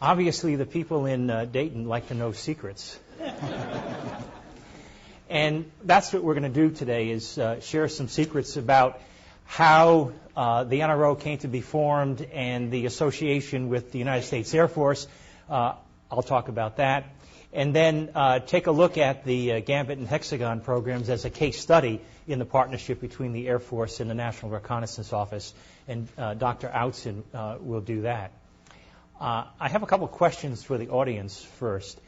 Obviously, the people in Dayton like to know secrets. And that's what we're going to do today, is share some secrets about how the NRO came to be formed and the association with the United States Air Force. I'll talk about that. And then take a look at the Gambit and Hexagon programs as a case study in the partnership between the Air Force and the National Reconnaissance Office. And Dr. Outzen will do that. I have a couple of questions for the audience first.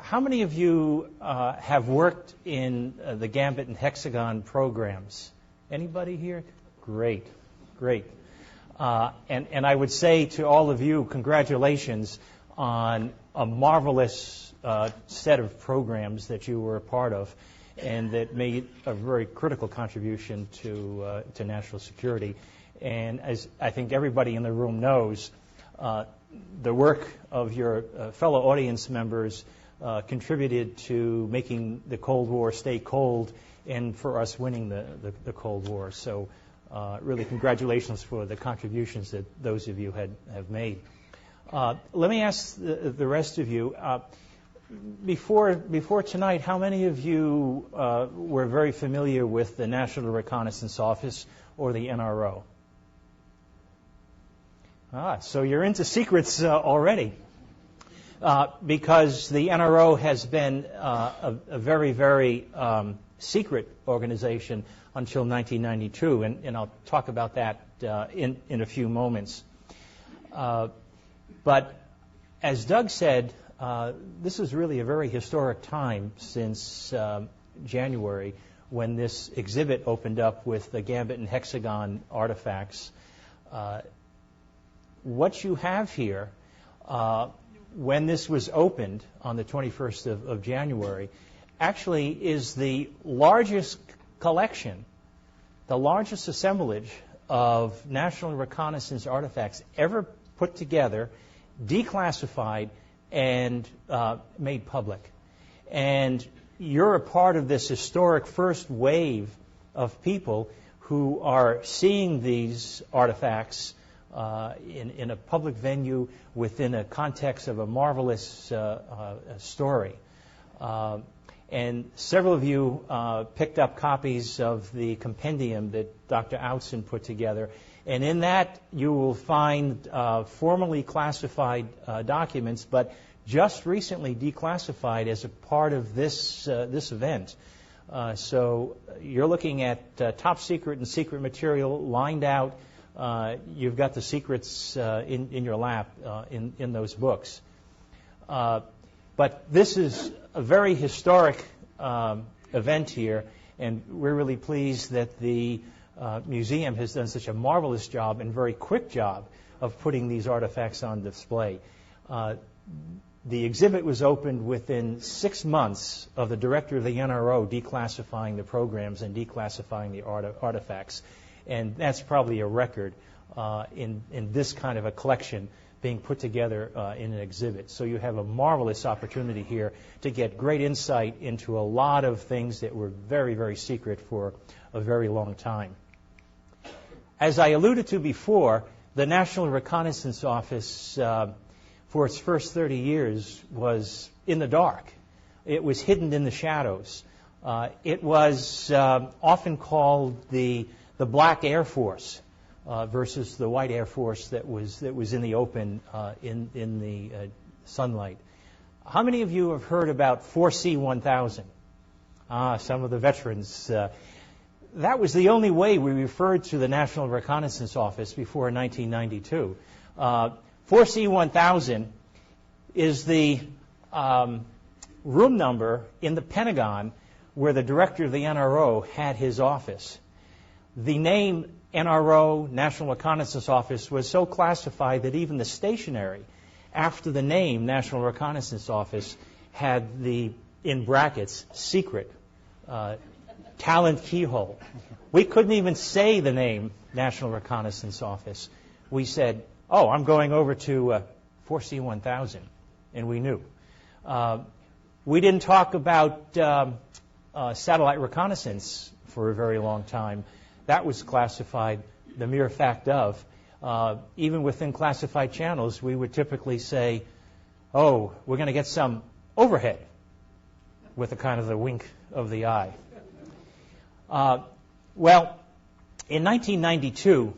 How many of you have worked in the Gambit and Hexagon programs? Anybody here? Great, great. And I would say to all of you, congratulations on a marvelous set of programs that you were a part of and that made a very critical contribution to national security. And as I think everybody in the room knows, the work of your fellow audience members contributed to making the Cold War stay cold and for us winning the Cold War. So really congratulations for the contributions that those of you have made. Let me ask the rest of you, before tonight, how many of you were very familiar with the National Reconnaissance Office or the NRO? So you're into secrets already, because the NRO has been a very, very secret organization until 1992, and I'll talk about that in a few moments. But as Doug said, this is really a very historic time since January, when this exhibit opened up with the Gambit and Hexagon artifacts. What you have here, when this was opened on the 21st of January, actually is the largest collection, the largest assemblage of National Reconnaissance artifacts ever put together, declassified, and made public. And you're a part of this historic first wave of people who are seeing these artifacts in a public venue within a context of a marvelous story. And several of you picked up copies of the compendium that Dr. Outzen put together. And in that, you will find formally classified documents, but just recently declassified as a part of this event. So you're looking at top secret and secret material lined out. You've got the secrets in your lap in those books. But this is a very historic event here, and we're really pleased that the museum has done such a marvelous job and very quick job of putting these artifacts on display. The exhibit was opened within 6 months of the director of the NRO declassifying the programs and declassifying the artifacts. And that's probably a record in this kind of a collection being put together in an exhibit. So you have a marvelous opportunity here to get great insight into a lot of things that were very, very secret for a very long time. As I alluded to before, the National Reconnaissance Office, for its first 30 years, was in the dark. It was hidden in the shadows. It was often called the Black Air Force versus the White Air Force that was in the open in the sunlight. How many of you have heard about 4C-1000? Some of the veterans. That was the only way we referred to the National Reconnaissance Office before 1992. 4C-1000 is the room number in the Pentagon where the director of the NRO had his office. The name NRO, National Reconnaissance Office, was so classified that even the stationery after the name National Reconnaissance Office had the, in brackets, secret, talent keyhole. We couldn't even say the name National Reconnaissance Office. We said, oh, I'm going over to 4C-1000, and we knew. We didn't talk about satellite reconnaissance for a very long time. That was classified, the mere fact of. Even within classified channels, we would typically say oh, we're going to get some overhead, with a kind of the wink of the eye. Well, in 1992,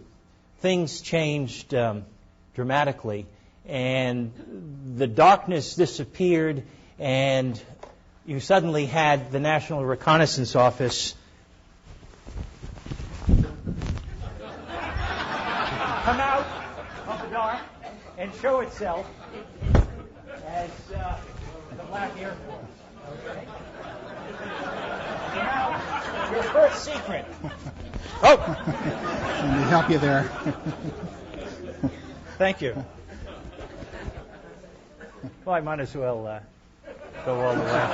things changed dramatically, and the darkness disappeared, and you suddenly had the National Reconnaissance Office come out of the dark and show itself as the Black Air Force. Okay? Now, your first secret. Oh! Let me help you there. Thank you. Well, I might as well go all the way.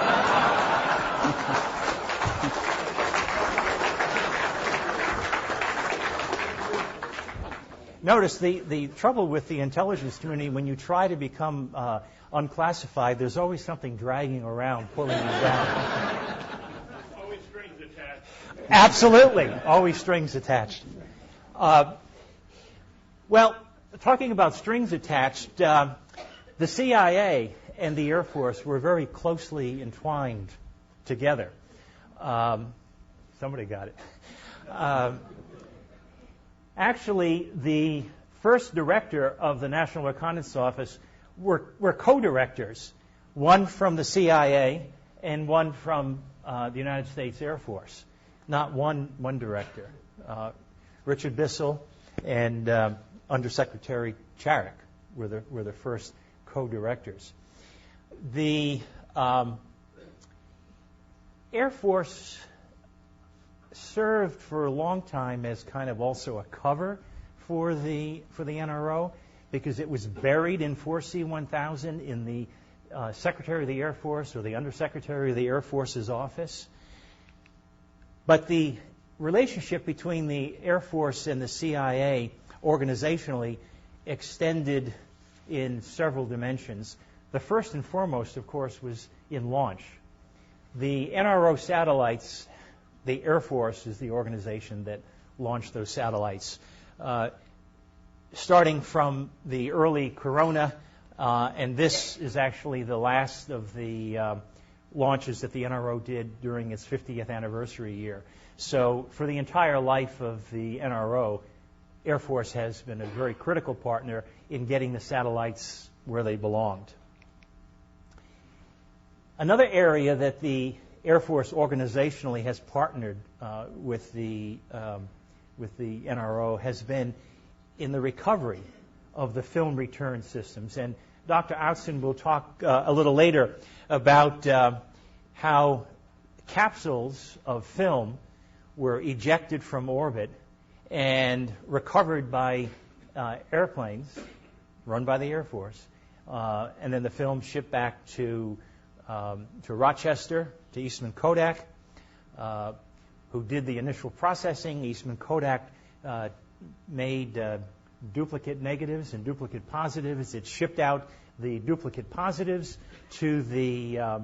Notice the trouble with the intelligence community, when you try to become unclassified, there's always something dragging around, pulling you down. Always strings attached. Absolutely. Always strings attached. Well, talking about strings attached, the CIA and the Air Force were very closely entwined together. Somebody got it. Actually, the first director of the National Reconnaissance Office were co-directors, one from the CIA and one from the United States Air Force, not one director. Richard Bissell and Undersecretary Charick were the first co-directors. The Air Force served for a long time as kind of also a cover for the NRO, because it was buried in 4C-1000 in the Secretary of the Air Force or the Undersecretary of the Air Force's office. But the relationship between the Air Force and the CIA organizationally extended in several dimensions. The first and foremost, of course, was in launch. The NRO satellites, the Air Force is the organization that launched those satellites, starting from the early Corona, and this is actually the last of the launches that the NRO did during its 50th anniversary year. So for the entire life of the NRO, Air Force has been a very critical partner in getting the satellites where they belonged. Another area that the Air Force organizationally has partnered with the NRO has been in the recovery of the film return systems. And Dr. Outzen will talk a little later about how capsules of film were ejected from orbit and recovered by airplanes run by the Air Force, and then the film shipped back to Rochester, to Eastman Kodak, who did the initial processing. Eastman Kodak made duplicate negatives and duplicate positives. It shipped out the duplicate positives to the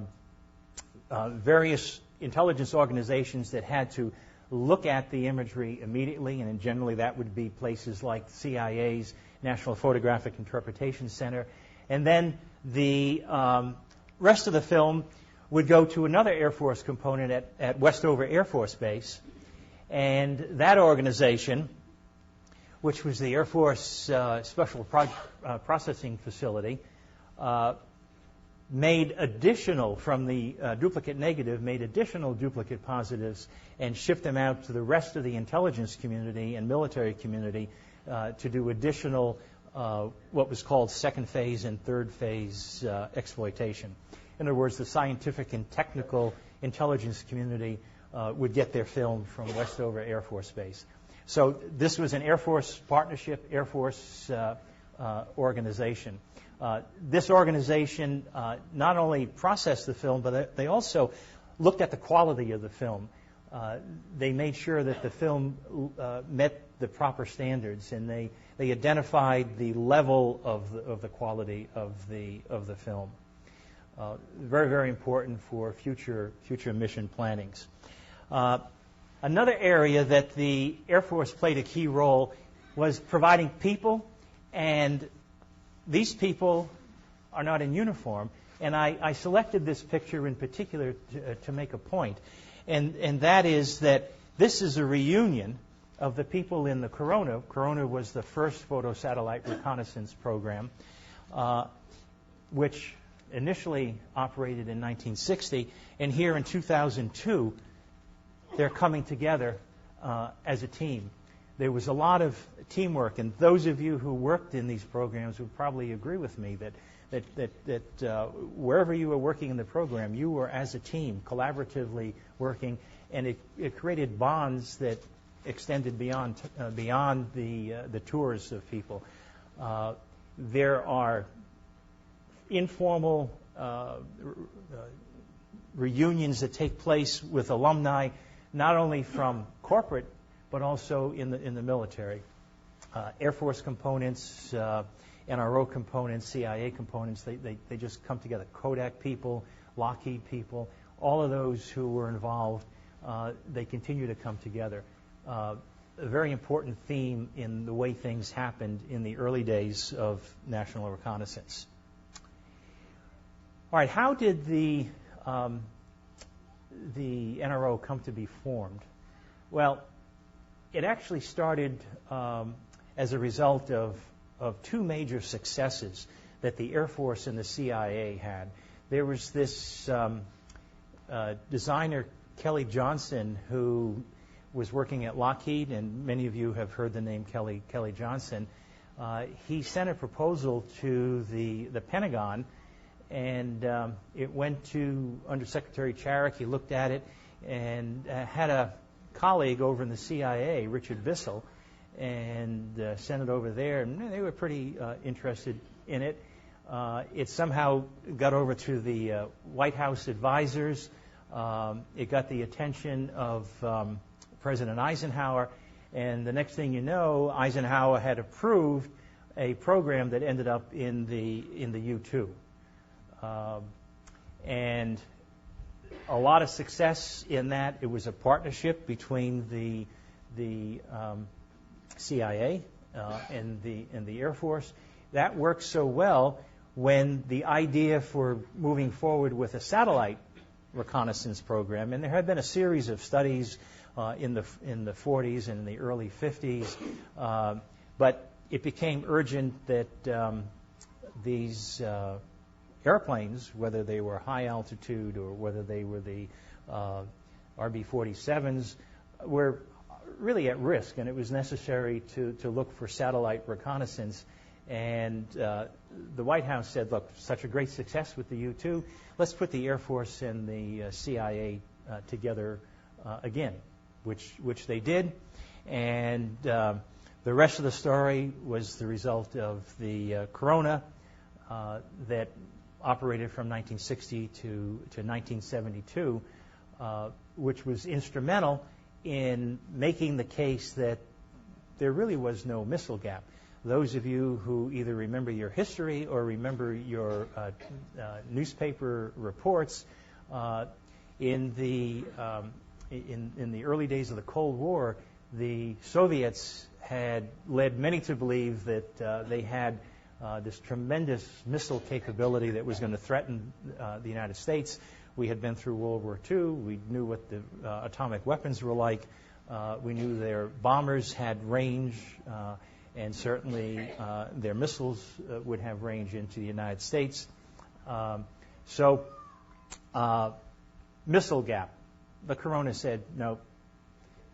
various intelligence organizations that had to look at the imagery immediately, and generally that would be places like CIA's National Photographic Interpretation Center. And then the rest of the film would go to another Air Force component at Westover Air Force Base. And that organization, which was the Air Force Special Processing Facility, made additional, from the duplicate negative, made additional duplicate positives and shipped them out to the rest of the intelligence community and military community to do additional, what was called second phase and third phase exploitation. In other words, the scientific and technical intelligence community would get their film from Westover Air Force Base. So this was an Air Force partnership, Air Force organization. This organization not only processed the film, but they also looked at the quality of the film. They made sure that the film met the proper standards, and they identified the level of the quality of the film. Very, very important for future mission plannings. Another area that the Air Force played a key role was providing people, and these people are not in uniform. And I selected this picture in particular to make a point, and that is that this is a reunion of the people in the Corona. Corona was the first photosatellite reconnaissance program, which initially operated in 1960, and here in 2002, they're coming together as a team. There was a lot of teamwork, and those of you who worked in these programs would probably agree with me that wherever you were working in the program, you were as a team, collaboratively working, and it created bonds that extended beyond the tours of people. There are informal reunions that take place with alumni, not only from corporate but also in the military. Air Force components, NRO components, CIA components, they just come together. Kodak people, Lockheed people, all of those who were involved, they continue to come together. A very important theme in the way things happened in the early days of national reconnaissance. All right, how did the NRO come to be formed? Well, it actually started as a result of two major successes that the Air Force and the CIA had. There was this designer, Kelly Johnson, who was working at Lockheed, and many of you have heard the name Kelly Johnson. He sent a proposal to the Pentagon, and it went to Undersecretary Charick. He looked at it and had a colleague over in the CIA, Richard Bissell, and sent it over there, and they were pretty interested in it. It somehow got over to the White House advisors. It got the attention of President Eisenhower, and the next thing you know, Eisenhower had approved a program that ended up in the U-2. And a lot of success in that. It was a partnership between the CIA and the Air Force. That worked so well when the idea for moving forward with a satellite reconnaissance program, and there had been a series of studies in the 40s and in the early 50s, but it became urgent that these airplanes, whether they were high altitude or whether they were the RB-47s, were really at risk, and it was necessary to look for satellite reconnaissance. And the White House said, look, such a great success with the U-2, let's put the Air Force and the CIA together again, which they did. And the rest of the story was the result of the Corona that operated from 1960 to 1972, which was instrumental in making the case that there really was no missile gap. Those of you who either remember your history or remember your newspaper reports, in the early days of the Cold War, the Soviets had led many to believe that they had this tremendous missile capability that was going to threaten the United States. We had been through World War II. We knew what the atomic weapons were like. We knew their bombers had range, and certainly their missiles would have range into the United States. So missile gap. The Corona said no.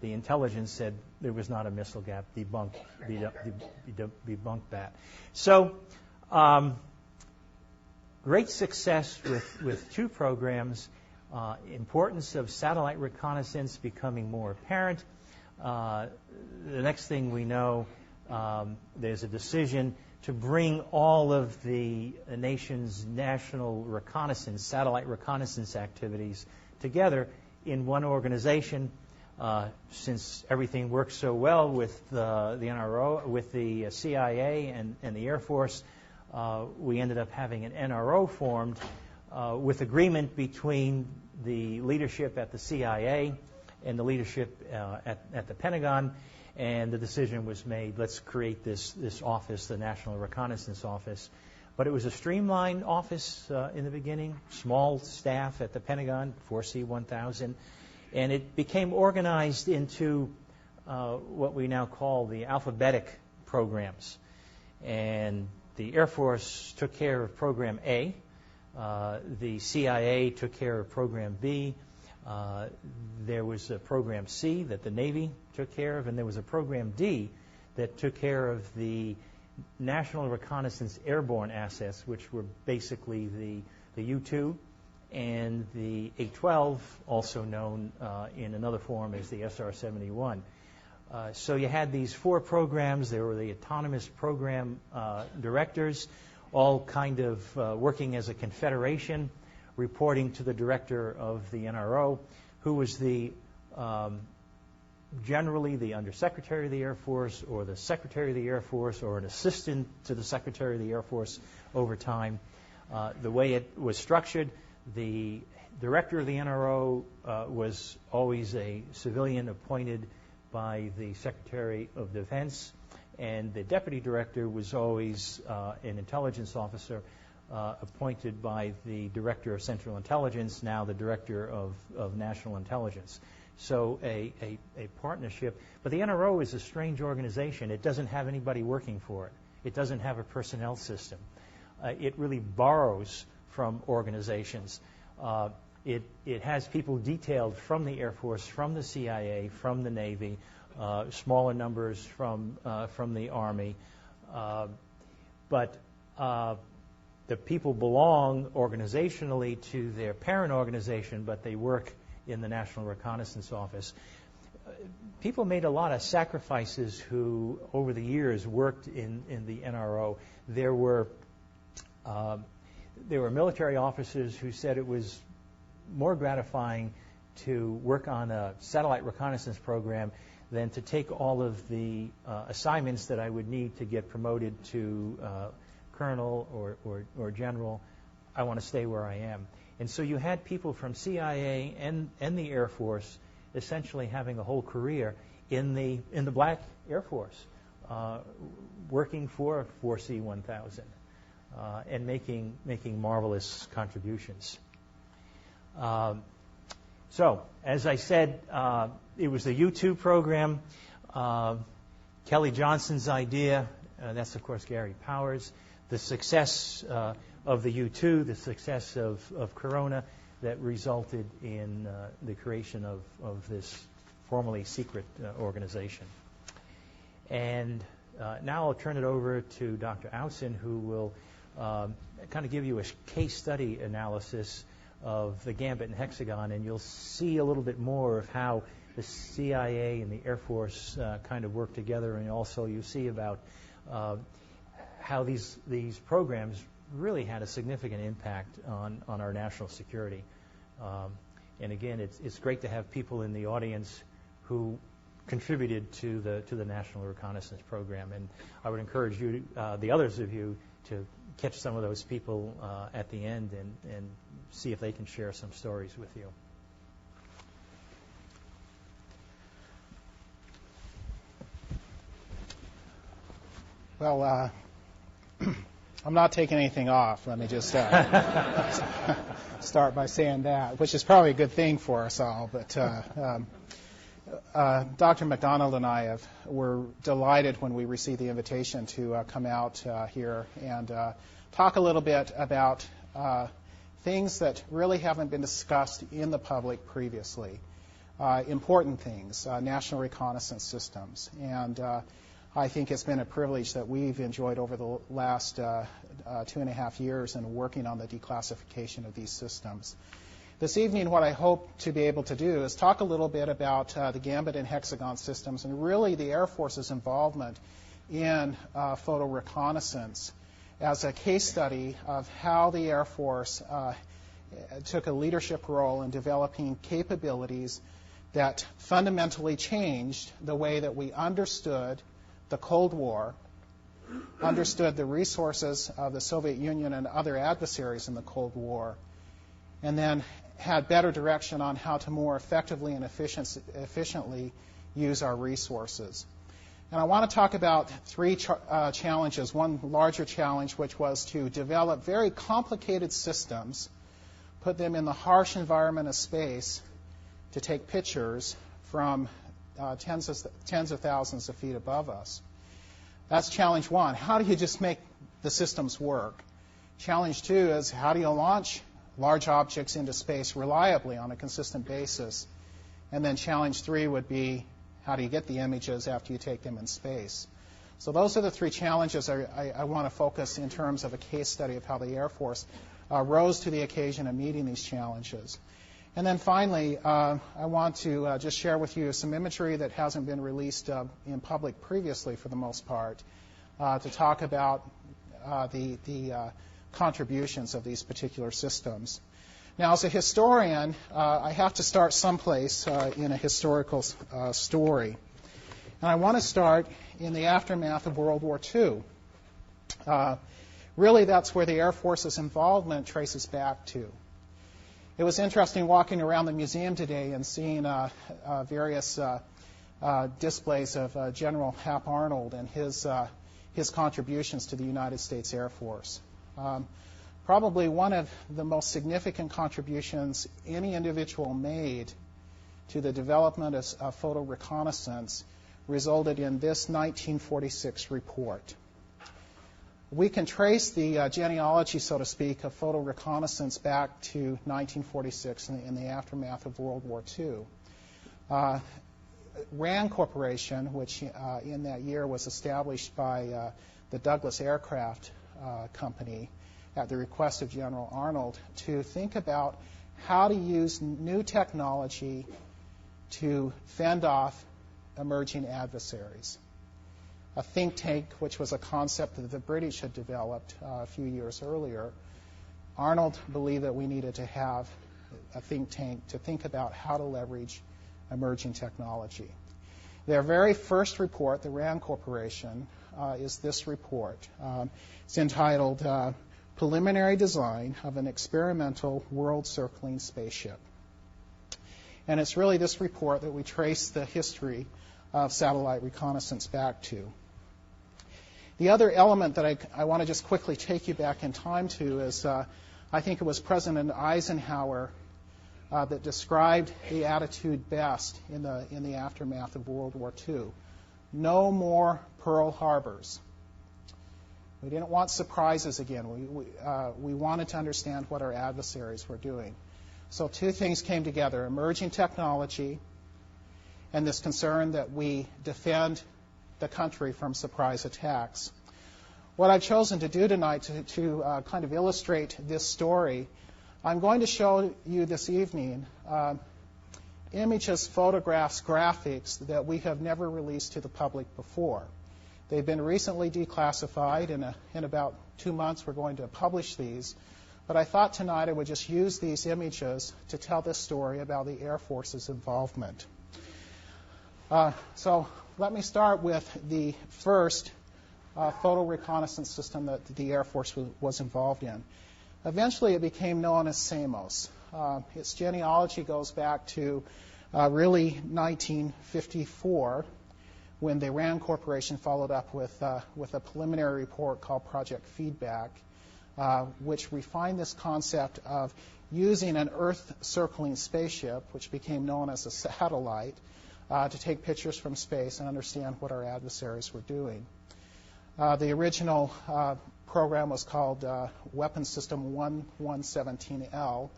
The intelligence said there was not a missile gap. Debunked that. So great success with two programs. Importance of satellite reconnaissance becoming more apparent. The next thing we know, there's a decision to bring all of the nation's national reconnaissance, satellite reconnaissance activities together in one organization. Since everything works so well with the NRO, with the CIA and the Air Force, we ended up having an NRO formed with agreement between the leadership at the CIA and the leadership at the Pentagon, and the decision was made, let's create this office, the National Reconnaissance Office. But it was a streamlined office in the beginning, small staff at the Pentagon, 4C-1000, and it became organized into what we now call the alphabetic programs. And the Air Force took care of Program A, the CIA took care of Program B, there was a Program C that the Navy took care of, and there was a Program D that took care of the National Reconnaissance Airborne assets, which were basically the U-2 and the 812, also known in another form as the SR-71. So you had these four programs. There were the autonomous program directors, all kind of working as a confederation, reporting to the director of the NRO, who was generally the Undersecretary of the Air Force or the Secretary of the Air Force or an assistant to the Secretary of the Air Force over time. The way it was structured, the director of the NRO was always a civilian appointed by the Secretary of Defense, and the deputy director was always an intelligence officer appointed by the Director of Central Intelligence, now the Director of National Intelligence. So a partnership. But the NRO is a strange organization. It doesn't have anybody working for it. It doesn't have a personnel system. It really borrows from organizations. It has people detailed from the Air Force, from the CIA, from the Navy, smaller numbers from the Army. But the people belong organizationally to their parent organization, but they work in the National Reconnaissance Office. People made a lot of sacrifices who, over the years, worked in the NRO. There were military officers who said it was more gratifying to work on a satellite reconnaissance program than to take all of the assignments that I would need to get promoted to colonel or general. I want to stay where I am. And so you had people from CIA and the Air Force essentially having a whole career in the black Air Force, working for 4C-1000 and making marvelous contributions. So, as I said, it was the U-2 program. Kelly Johnson's idea, that's of course Gary Powers. The success of the U-2, the success of Corona, that resulted in the creation of this formerly secret organization. And now I'll turn it over to Dr. Outzen, who will kind of give you a case study analysis of the Gambit and Hexagon, and you'll see a little bit more of how the CIA and the Air Force kind of work together, and also you see about how these programs really had a significant impact on our national security. And again, it's great to have people in the audience who contributed to the National Reconnaissance Program, and I would encourage you, the others of you, to catch some of those people at the end and see if they can share some stories with you. Well, I'm not taking anything off. Let me just start by saying that, which is probably a good thing for us all. But Dr. McDonald and I were delighted when we received the invitation to come out here and talk a little bit about things that really haven't been discussed in the public previously. Important things, national reconnaissance systems. And I think it's been a privilege that we've enjoyed over the last 2.5 years in working on the declassification of these systems. This evening, what I hope to be able to do is talk a little bit about the Gambit and Hexagon systems and really the Air Force's involvement in photo reconnaissance as a case study of how the Air Force took a leadership role in developing capabilities that fundamentally changed the way that we understood the Cold War, understood the resources of the Soviet Union and other adversaries in the Cold War, and then had better direction on how to more effectively and efficiently use our resources. And I want to talk about three challenges. One larger challenge, which was to develop very complicated systems, put them in the harsh environment of space to take pictures from tens of thousands of feet above us. That's challenge one. How do you just make the systems work? Challenge two is how do you launch large objects into space reliably on a consistent basis? And then challenge three would be how do you get the images after you take them in space? So those are the three challenges I want to focus in terms of a case study of how the Air Force rose to the occasion of meeting these challenges. And then finally, I want to just share with you some imagery that hasn't been released in public previously for the most part to talk about the contributions of these particular systems. Now, as a historian, I have to start someplace in a historical story. And I want to start in the aftermath of World War II. Really, that's where the Air Force's involvement traces back to. It was interesting walking around the museum today and seeing various displays of General Hap Arnold and his contributions to the United States Air Force. Probably one of the most significant contributions any individual made to the development of photo reconnaissance resulted in this 1946 report. We can trace the genealogy, so to speak, of photo reconnaissance back to 1946 in the aftermath of World War II. RAND Corporation, which in that year was established by the Douglas Aircraft Company, at the request of General Arnold, to think about how to use new technology to fend off emerging adversaries. A think tank, which was a concept that the British had developed a few years earlier, Arnold believed that we needed to have a think tank to think about how to leverage emerging technology. Their very first report, the RAND Corporation, is this report. It's entitled Preliminary Design of an Experimental World-Circling Spaceship. And it's really this report that we trace the history of satellite reconnaissance back to. The other element that I want to just quickly take you back in time to is I think it was President Eisenhower that described the attitude best in the aftermath of World War II. No more Pearl Harbors. We didn't want surprises again. We wanted to understand what our adversaries were doing. So two things came together, emerging technology and this concern that we defend the country from surprise attacks. What I've chosen to do tonight to kind of illustrate this story, I'm going to show you this evening images, photographs, graphics that we have never released to the public before. They've been recently declassified. In about 2 months, we're going to publish these. But I thought tonight I would just use these images to tell this story about the Air Force's involvement. So let me start with the first photo reconnaissance system that the Air Force was involved in. Eventually, it became known as SAMOS. Its genealogy goes back to really 1954, when the RAND Corporation followed up with a preliminary report called Project Feedback, which refined this concept of using an Earth-circling spaceship, which became known as a satellite, to take pictures from space and understand what our adversaries were doing. The original program was called Weapon System 1117L,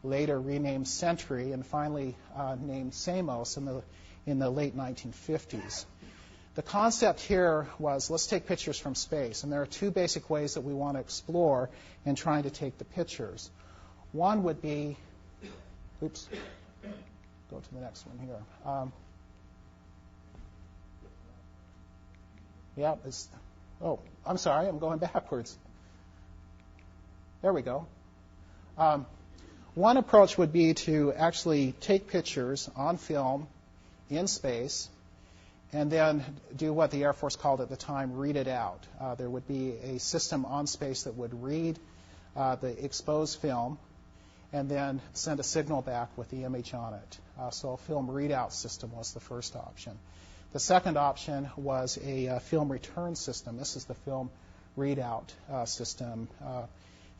later renamed Sentry, and finally named SAMOS in the late 1950s. The concept here was, let's take pictures from space. And there are two basic ways that we want to explore in trying to take the pictures. One would be, go to the next one here. I'm sorry, I'm going backwards. There we go. One approach would be to actually take pictures on film in space and then do what the Air Force called at the time, read it out. There would be a system on space that would read the exposed film and then send a signal back with the image on it. So a film readout system was the first option. The second option was a film return system. This is the film readout system,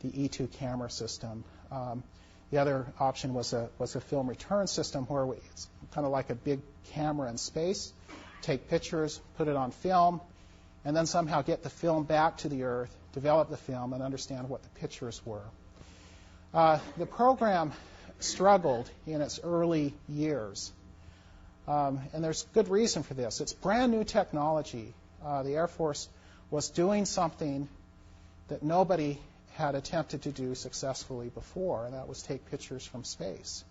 the E2 camera system. The other option was a film return system where it's kind of like a big camera in space, take pictures, put it on film, and then somehow get the film back to the Earth, develop the film, and understand what the pictures were. The program struggled in its early years, and there's good reason for this. It's brand new technology. The Air Force was doing something that nobody had attempted to do successfully before, and that was take pictures from space.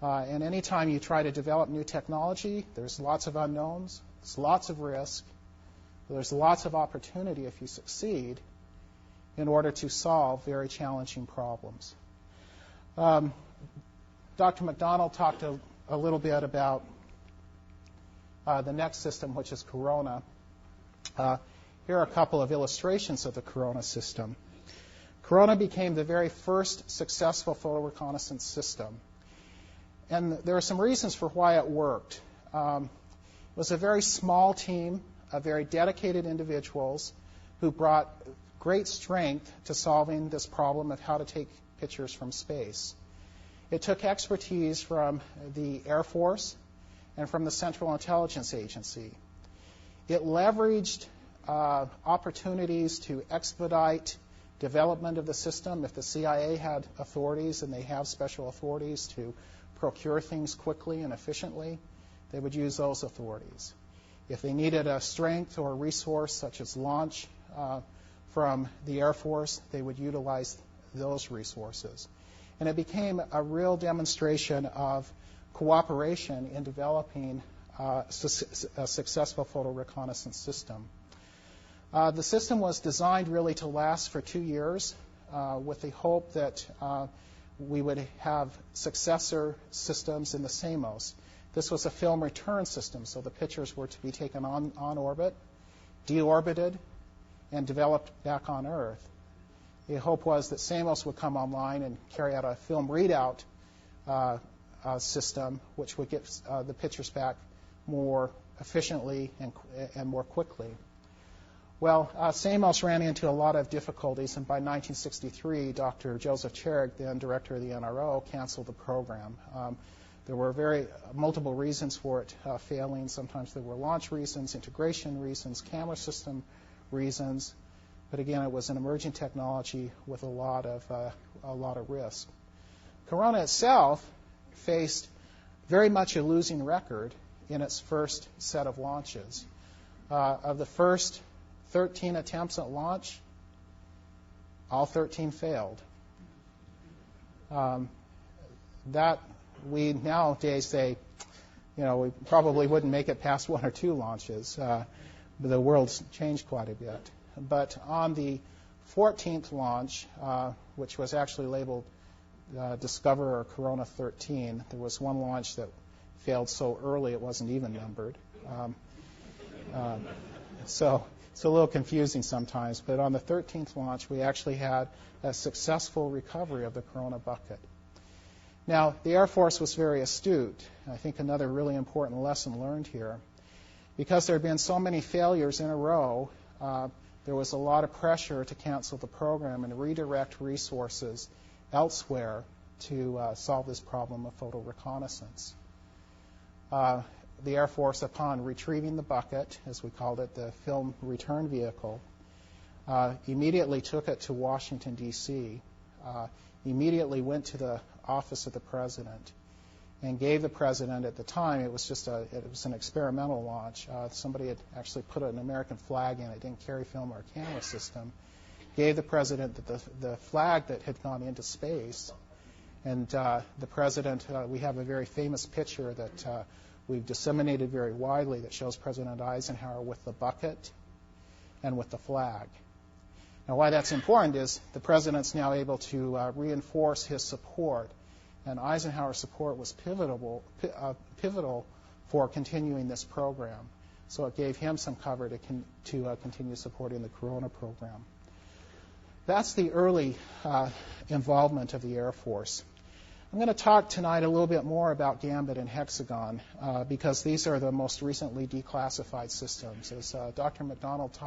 And anytime you try to develop new technology, there's lots of unknowns, there's lots of risk, there's lots of opportunity if you succeed in order to solve very challenging problems. Dr. McDonald talked a little bit about the next system, which is Corona. Here are a couple of illustrations of the Corona system. Corona became the very first successful photo reconnaissance system. And there are some reasons for why it worked. It was a very small team of very dedicated individuals who brought great strength to solving this problem of how to take pictures from space. It took expertise from the Air Force and from the Central Intelligence Agency. It leveraged opportunities to expedite development of the system. If the CIA had authorities, and they have special authorities to procure things quickly and efficiently, they would use those authorities. If they needed a strength or a resource such as launch from the Air Force, they would utilize those resources. And it became a real demonstration of cooperation in developing a successful photo reconnaissance system. The system was designed really to last for 2 years with the hope that we would have successor systems in the SAMOS. This was a film return system, so the pictures were to be taken on orbit, deorbited, and developed back on Earth. The hope was that SAMOS would come online and carry out a film readout system, which would get the pictures back more efficiently and more quickly. Well, SAMOS ran into a lot of difficulties, and by 1963, Dr. Joseph Charig, then director of the NRO, canceled the program. There were multiple reasons for it failing. Sometimes there were launch reasons, integration reasons, camera system reasons. But again, it was an emerging technology with a lot of risk. Corona itself faced very much a losing record in its first set of launches. Of the first 13 attempts at launch, all 13 failed. That we nowadays say, we probably wouldn't make it past 1 or 2 launches. The world's changed quite a bit. But on the 14th launch, which was actually labeled Discover or Corona 13, there was one launch that failed so early it wasn't even numbered. So it's a little confusing sometimes. But on the 13th launch, we actually had a successful recovery of the Corona bucket. Now, the Air Force was very astute. I think another really important lesson learned here. Because there had been so many failures in a row, there was a lot of pressure to cancel the program and redirect resources elsewhere to solve this problem of photo reconnaissance. The Air Force, upon retrieving the bucket, as we called it, the film return vehicle, immediately took it to Washington, D.C., immediately went to the office of the President, and gave the President, at the time, it was an experimental launch. Somebody had actually put an American flag in. It didn't carry film or a camera system. Gave the President the flag that had gone into space. And the President, we have a very famous picture that we've disseminated very widely that shows President Eisenhower with the bucket and with the flag. Now, why that's important is the President's now able to reinforce his support, and Eisenhower's support was pivotal for continuing this program. So it gave him some cover to continue supporting the Corona program. That's the early involvement of the Air Force. I'm going to talk tonight a little bit more about Gambit and Hexagon because these are the most recently declassified systems. As Dr. McDonald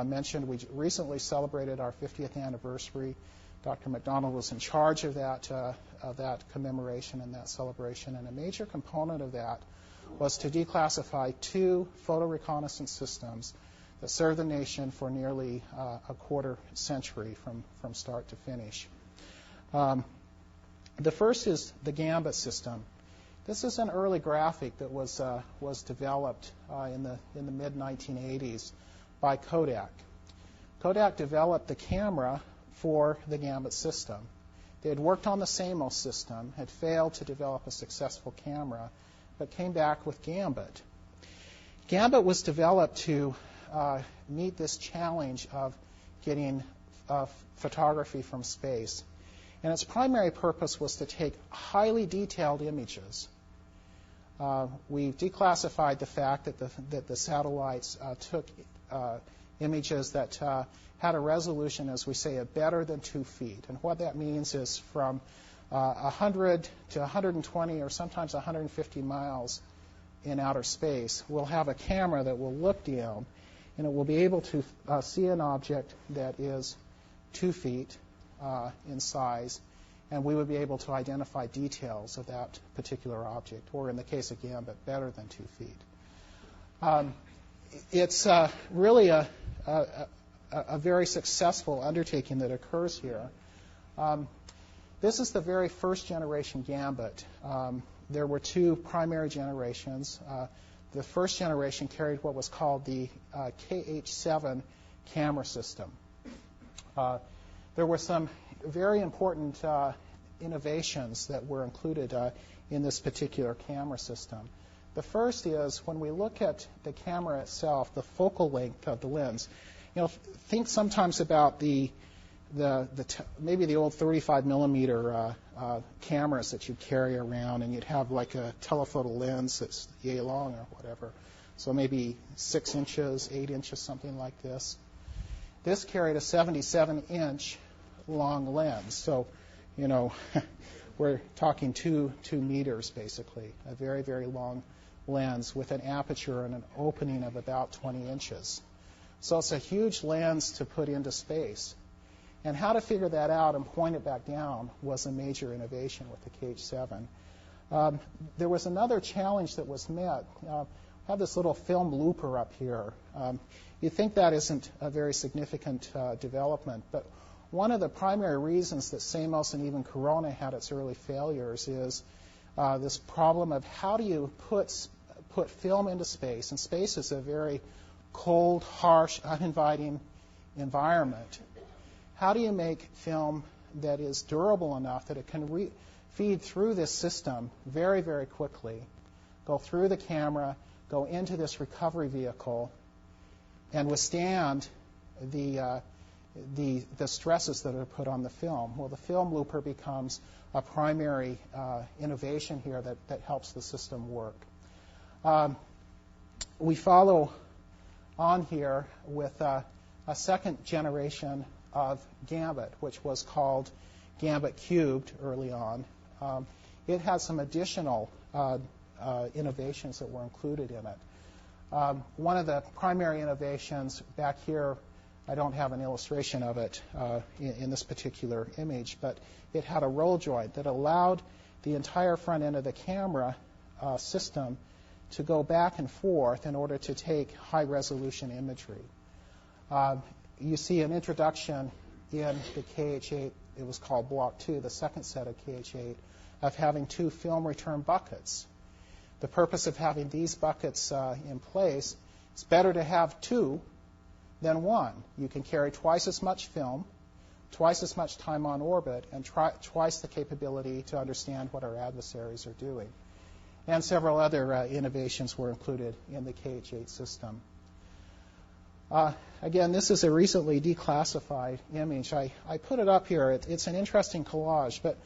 mentioned, we recently celebrated our 50th anniversary. Dr. McDonald was in charge of that commemoration and that celebration, and a major component of that was to declassify 2 photo reconnaissance systems that served the nation for nearly a quarter century from start to finish. The first is the Gambit system. This is an early graphic that was developed in the mid-1980s by Kodak. Kodak developed the camera for the Gambit system. They had worked on the SAMO system, had failed to develop a successful camera, but came back with Gambit. Gambit was developed to meet this challenge of getting photography from space. And its primary purpose was to take highly detailed images. We've declassified the fact that the satellites took images that had a resolution, as we say, of better than 2 feet. And what that means is from 100 to 120 or sometimes 150 miles in outer space, we'll have a camera that will look down, and it will be able to see an object that is 2 feet in size, and we would be able to identify details of that particular object, or in the case of Gambit, better than 2 feet. It's really a very successful undertaking that occurs here. This is the very first generation Gambit. There were 2 primary generations. The first generation carried what was called the KH-7 camera system. There were some very important innovations that were included in this particular camera system. The first is when we look at the camera itself, the focal length of the lens. Think sometimes about maybe the old 35 millimeter cameras that you'd carry around, and you'd have like a telephoto lens that's yay long or whatever. So maybe 6 inches, 8 inches, something like this. This carried a 77-inch long lens. So, we're talking 2 meters basically, a very, very long lens with an aperture and an opening of about 20 inches. So it's a huge lens to put into space. And how to figure that out and point it back down was a major innovation with the KH-7. There was another challenge that was met. I have this little film looper up here. You'd think that isn't a very significant development, but one of the primary reasons that Samos and even Corona had its early failures is this problem of how do you put film into space. And space is a very cold, harsh, uninviting environment. How do you make film that is durable enough that it can feed through this system very, very quickly, go through the camera, go into this recovery vehicle, and withstand the stresses that are put on the film? Well, the film looper becomes a primary innovation here that helps the system work. We follow on here with a second generation of Gambit, which was called Gambit Cubed early on. It has some additional innovations that were included in it. One of the primary innovations back here, I don't have an illustration of it in this particular image, but it had a roll joint that allowed the entire front end of the camera system to go back and forth in order to take high-resolution imagery. You see an introduction in the KH-8, it was called Block 2, the second set of KH-8, of having 2 film return buckets. The purpose of having these buckets in place, it's better to have 2 than 1. You can carry twice as much film, twice as much time on orbit, and twice the capability to understand what our adversaries are doing. And several other innovations were included in the KH-8 system. Again, this is a recently declassified image. I put it up here. It's an interesting collage, but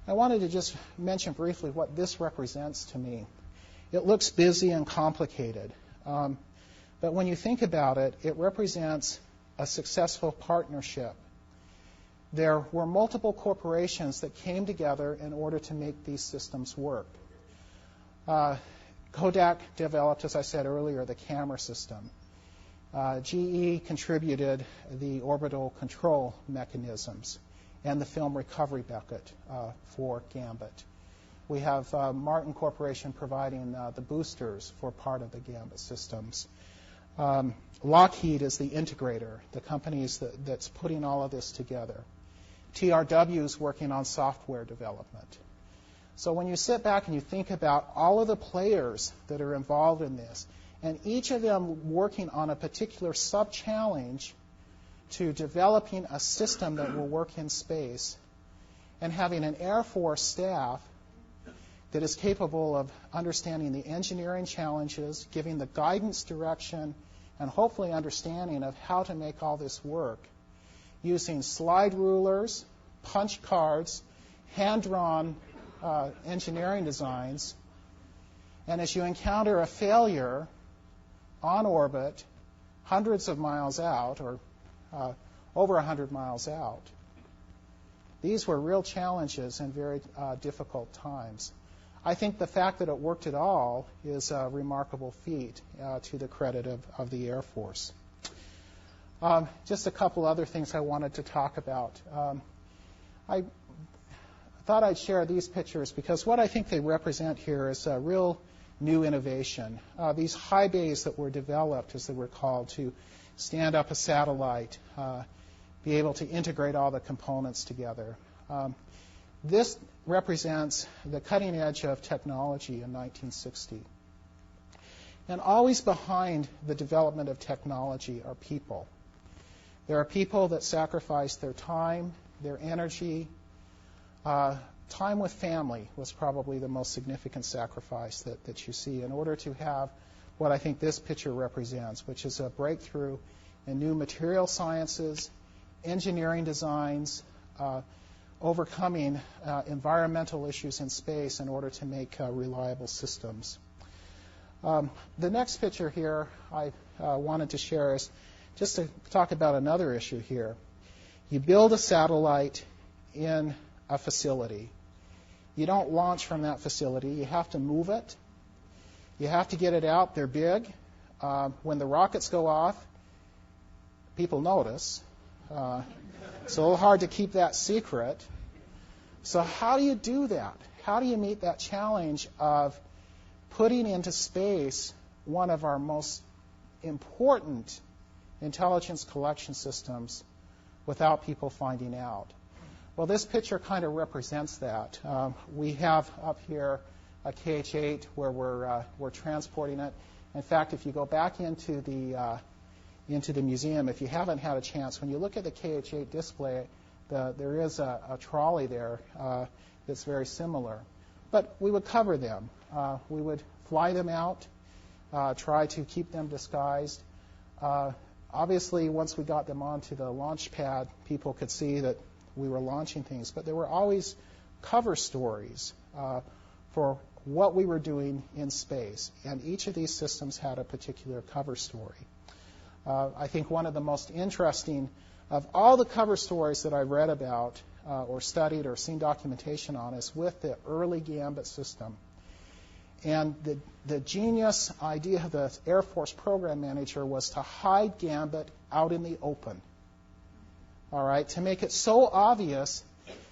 I wanted to just mention briefly what this represents to me. It looks busy and complicated, but when you think about it, it represents a successful partnership there were multiple corporations that came together in order to make these systems work. Kodak developed, as I said earlier, the camera system. GE contributed the orbital control mechanisms and the film recovery bucket for Gambit. We have Martin Corporation providing the boosters for part of the Gambit systems. Lockheed is the integrator, the companies that's putting all of this together. TRW is working on software development. So when you sit back and you think about all of the players that are involved in this, and each of them working on a particular sub-challenge to developing a system that will work in space, and having an Air Force staff that is capable of understanding the engineering challenges, giving the guidance, direction, and hopefully understanding of how to make all this work, using slide rulers, punch cards, hand-drawn engineering designs. And as you encounter a failure on orbit, hundreds of miles out, or over 100 miles out, these were real challenges and very difficult times. I think the fact that it worked at all is a remarkable feat to the credit of the Air Force. Just a couple other things I wanted to talk about. I thought I'd share these pictures because what I think they represent here is a real new innovation. These high bays that were developed, as they were called, to stand up a satellite, be able to integrate all the components together. This represents the cutting edge of technology in 1960. And always behind the development of technology are people. There are people that sacrifice their time, their energy. Time with family was probably the most significant sacrifice that you see in order to have what I think this picture represents, which is a breakthrough in new material sciences, engineering designs, overcoming environmental issues in space in order to make reliable systems. The next picture here I wanted to share is just to talk about another issue here. You build a satellite in a facility. You don't launch from that facility. You have to move it. You have to get it out. They're big. When the rockets go off, people notice. It's a little hard to keep that secret. So how do you do that? How do you meet that challenge of putting into space one of our most important intelligence collection systems without people finding out? Well, this picture kind of represents that. We have up here a KH-8 where we're transporting it. In fact, if you go back into the museum, if you haven't had a chance, when you look at the KH-8 display, there is a trolley there that's very similar. But we would cover them. We would fly them out, try to keep them disguised. Obviously, once we got them onto the launch pad, people could see that we were launching things. But there were always cover stories for what we were doing in space. And each of these systems had a particular cover story. I think one of the most interesting of all the cover stories that I've read about or studied or seen documentation on is with the early Gambit system. And the genius idea of the Air Force program manager was to hide Gambit out in the open, all right, to make it so obvious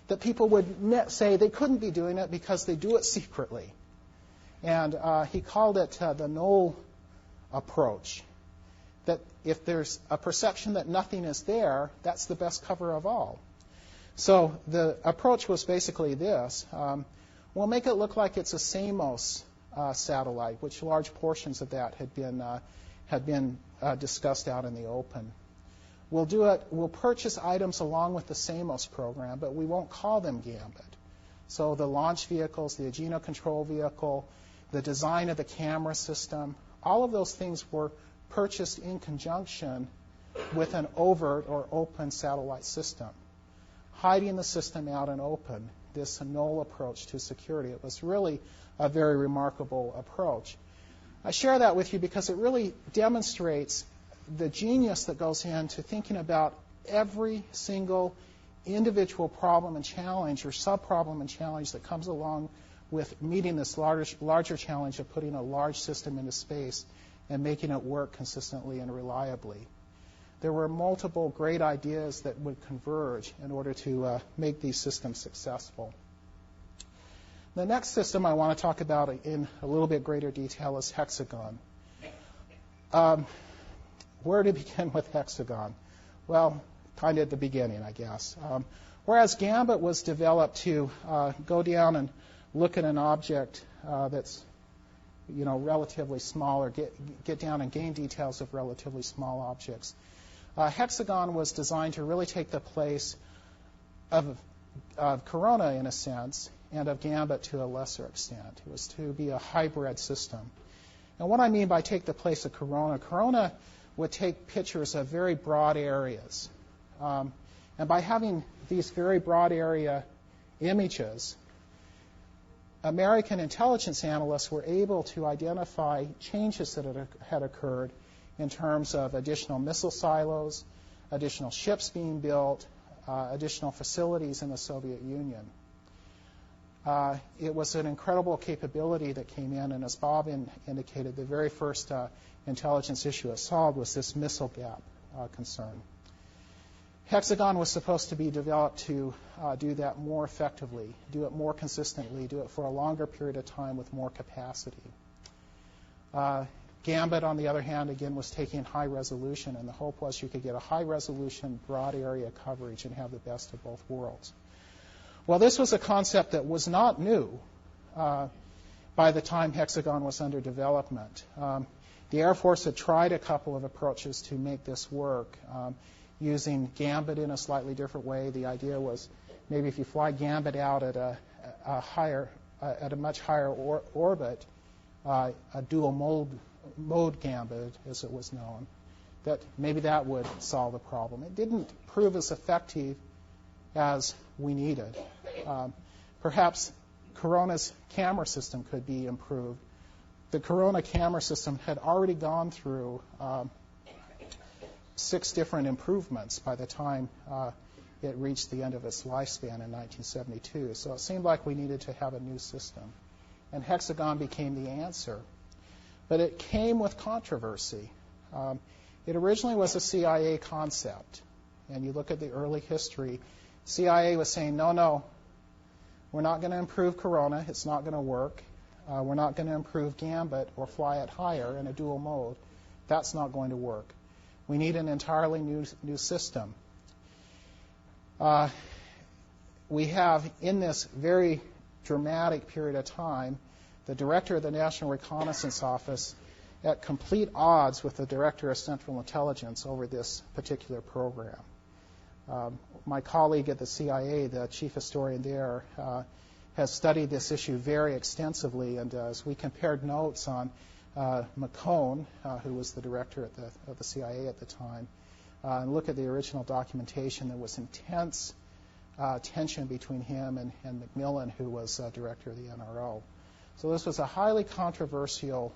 that people would say they couldn't be doing it because they do it secretly. And he called it the null approach, that if there's a perception that nothing is there, that's the best cover of all. So the approach was basically this. We'll make it look like it's a Samos satellite, which large portions of that had been discussed out in the open. We'll purchase items along with the Samos program, but we won't call them Gambit. So the launch vehicles, the Ageno control vehicle, the design of the camera system, all of those things were purchased in conjunction with an overt or open satellite system. Hiding the system out in open, this null approach to security, it was really a very remarkable approach. I share that with you because it really demonstrates the genius that goes into thinking about every single individual problem and challenge or sub-problem and challenge that comes along with meeting this larger challenge of putting a large system into space and making it work consistently and reliably. There were multiple great ideas that would converge in order to make these systems successful. The next system I want to talk about in a little bit greater detail is Hexagon. Where to begin with Hexagon? Well, kind of at the beginning, I guess. Whereas Gambit was developed to go down and look at an object that's relatively small, or get down and gain details of relatively small objects, Hexagon was designed to really take the place of Corona in a sense, and of Gambit to a lesser extent. It was to be a hybrid system. And what I mean by take the place of Corona would take pictures of very broad areas. And by having these very broad area images, American intelligence analysts were able to identify changes that had occurred in terms of additional missile silos, additional ships being built, additional facilities in the Soviet Union. It was an incredible capability that came in, and as Bob indicated, the very first intelligence issue it solved was this missile gap concern. Hexagon was supposed to be developed to do that more effectively, do it more consistently, do it for a longer period of time with more capacity. Gambit, on the other hand, again, was taking high resolution, and the hope was you could get a high resolution, broad area coverage and have the best of both worlds. Well, this was a concept that was not new by the time Hexagon was under development. The Air Force had tried a couple of approaches to make this work, using Gambit in a slightly different way. The idea was maybe if you fly Gambit out at a much higher orbit, a dual mode Gambit, as it was known, that maybe that would solve the problem. It didn't prove as effective as we needed. Perhaps Corona's camera system could be improved. The Corona camera system had already gone through 6 different improvements by the time it reached the end of its lifespan in 1972. So it seemed like we needed to have a new system. And Hexagon became the answer. But it came with controversy. It originally was a CIA concept. And you look at the early history, CIA was saying, no, we're not going to improve Corona. It's not going to work. We're not going to improve Gambit or fly it higher in a dual mode. That's not going to work. We need an entirely new system. We have, in this very dramatic period of time, the director of the National Reconnaissance Office at complete odds with the director of Central Intelligence over this particular program. My colleague at the CIA, the chief historian there, has studied this issue very extensively, and as we compared notes on McCone, who was the director of the CIA at the time, and look at the original documentation, there was intense tension between him and Macmillan, who was director of the NRO. So this was a highly controversial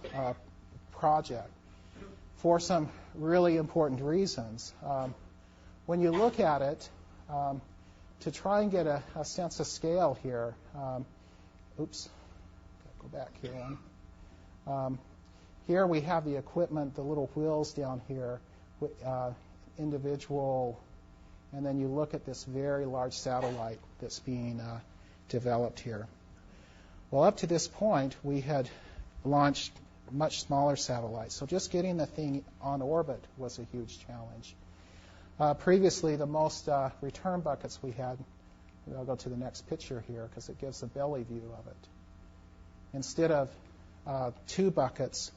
project for some really important reasons. When you look at it, to try and get a sense of scale here, go back here one. Here we have the equipment, the little wheels down here, individual, and then you look at this very large satellite that's being developed here. Well, up to this point, we had launched much smaller satellites, so just getting the thing on orbit was a huge challenge. Previously, the most return buckets we had, I'll go to the next picture here because it gives a belly view of it. Instead of 2 buckets,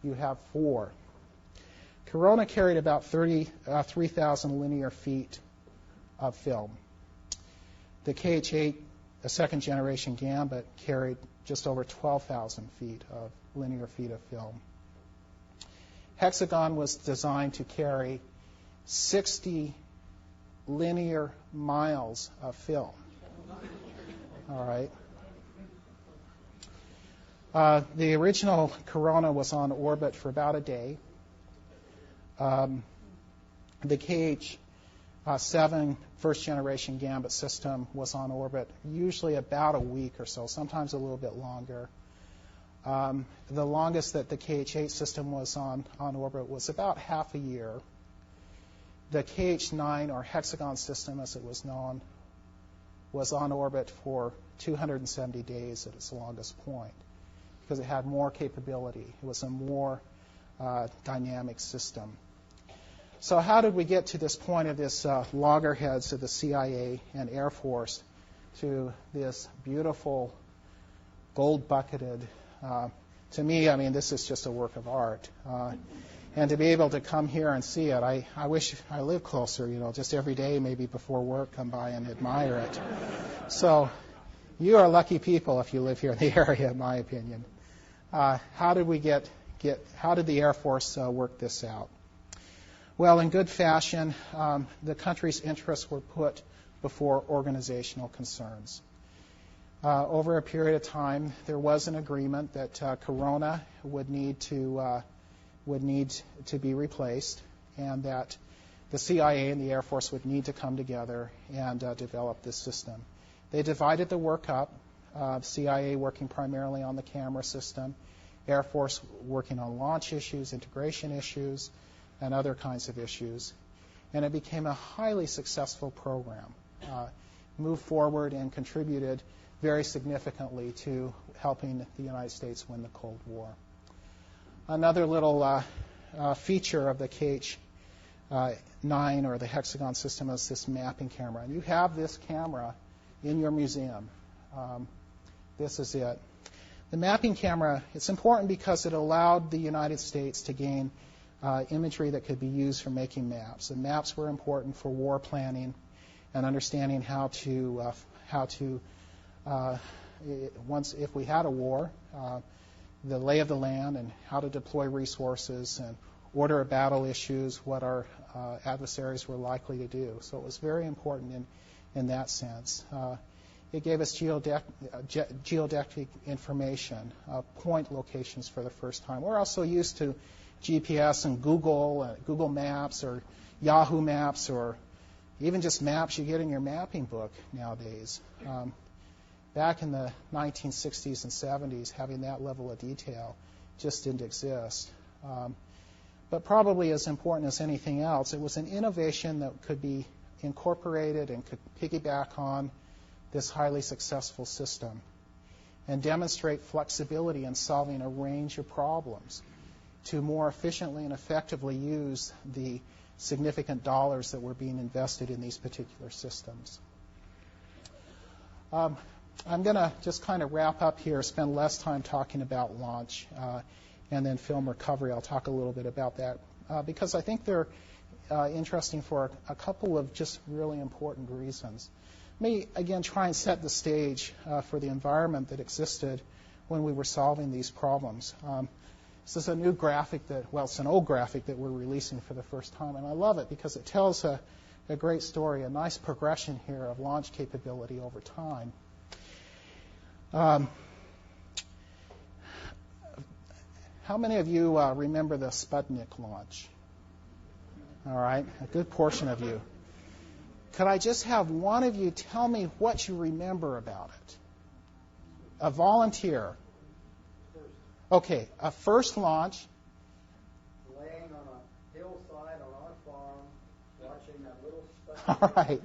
you have 4. Corona carried about 3,000 linear feet of film. The KH-8, a second-generation Gambit, carried just over 12,000 linear feet of film. Hexagon was designed to carry 60 linear miles of film. All right. The original Corona was on orbit for about a day. The KH 7 first-generation Gambit system was on orbit, usually about a week or so, sometimes a little bit longer. The longest that the KH-8 system was on orbit was about half a year. The KH-9, or Hexagon system as it was known, was on orbit for 270 days at its longest point because it had more capability. It was a more dynamic system. So how did we get to this point of this loggerheads of the CIA and Air Force to this beautiful gold-bucketed, to me, I mean, this is just a work of art. And to be able to come here and see it, I wish I lived closer, just every day, maybe before work, come by and admire it. So you are lucky people if you live here in the area, in my opinion. How did the Air Force work this out? Well, in good fashion, the country's interests were put before organizational concerns. Over a period of time, there was an agreement that Corona would need to be replaced, and that the CIA and the Air Force would need to come together and develop this system. They divided the work up, CIA working primarily on the camera system, Air Force working on launch issues, integration issues, and other kinds of issues. And it became a highly successful program, moved forward and contributed very significantly to helping the United States win the Cold War. Another little feature of the KH-9 or the Hexagon system is this mapping camera. And you have this camera in your museum. This is it. The mapping camera, it's important because it allowed the United States to gain imagery that could be used for making maps. And maps were important for war planning and understanding once if we had a war, the lay of the land and how to deploy resources and order of battle issues, what our adversaries were likely to do. So it was very important in that sense. It gave us geodetic information, point locations for the first time. We're also used to GPS and Google Maps or Yahoo Maps or even just maps you get in your mapping book nowadays. Back in the 1960s and 70s, having that level of detail just didn't exist. But probably as important as anything else, it was an innovation that could be incorporated and could piggyback on this highly successful system and demonstrate flexibility in solving a range of problems to more efficiently and effectively use the significant dollars that were being invested in these particular systems. I'm going to just kind of wrap up here, spend less time talking about launch, and then film recovery. I'll talk a little bit about that because I think they're interesting for a couple of just really important reasons. Let me, again, try and set the stage for the environment that existed when we were solving these problems. This is a new graphic it's an old graphic that we're releasing for the first time, and I love it because it tells a great story, a nice progression here of launch capability over time. How many of you remember the Sputnik launch? All right, a good portion of you. Could I just have one of you tell me what you remember about it? A volunteer. Okay, a first launch. Laying on a hillside on our farm, watching that little All right.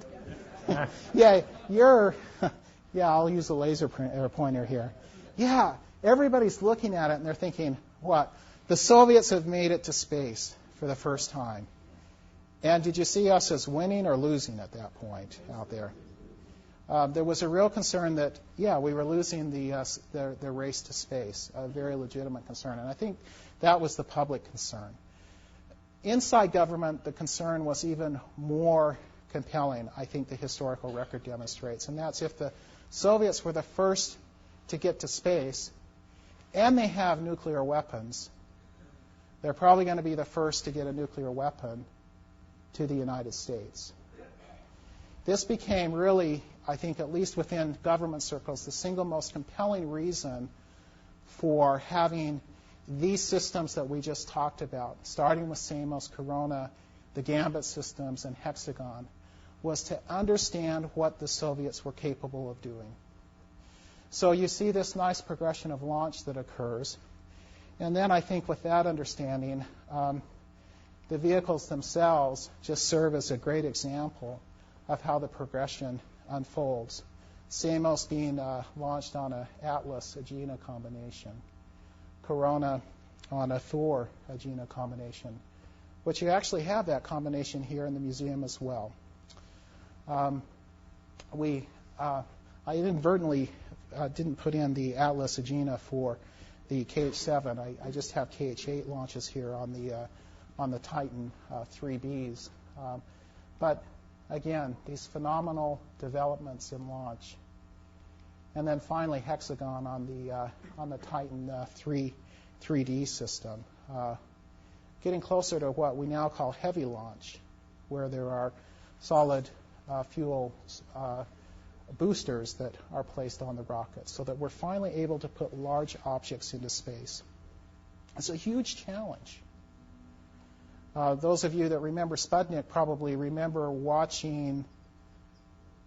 I'll use a laser pointer here. Yeah, everybody's looking at it and they're thinking, what? The Soviets have made it to space for the first time. And did you see us as winning or losing at that point out there? There was a real concern that, we were losing the race to space, a very legitimate concern. And I think that was the public concern. Inside government, the concern was even more compelling, I think the historical record demonstrates. And that's if the Soviets were the first to get to space and they have nuclear weapons, they're probably going to be the first to get a nuclear weapon to the United States. This became really, I think, at least within government circles, the single most compelling reason for having these systems that we just talked about, starting with Samos, Corona, the Gambit systems, and Hexagon, was to understand what the Soviets were capable of doing. So you see this nice progression of launch that occurs. And then I think with that understanding, the vehicles themselves just serve as a great example of how the progression unfolds. Samos being launched on an Atlas-Agena combination. Corona on a Thor-Agena combination, which you actually have that combination here in the museum as well. I inadvertently didn't put in the Atlas-Agena for the KH-7. I just have KH-8 launches here on the Titan 3Bs. But again, these phenomenal developments in launch. And then finally, Hexagon on the Titan 3D system. Getting closer to what we now call heavy launch, where there are solid fuel boosters that are placed on the rocket, so that we're finally able to put large objects into space. It's a huge challenge. Those of you that remember Sputnik probably remember watching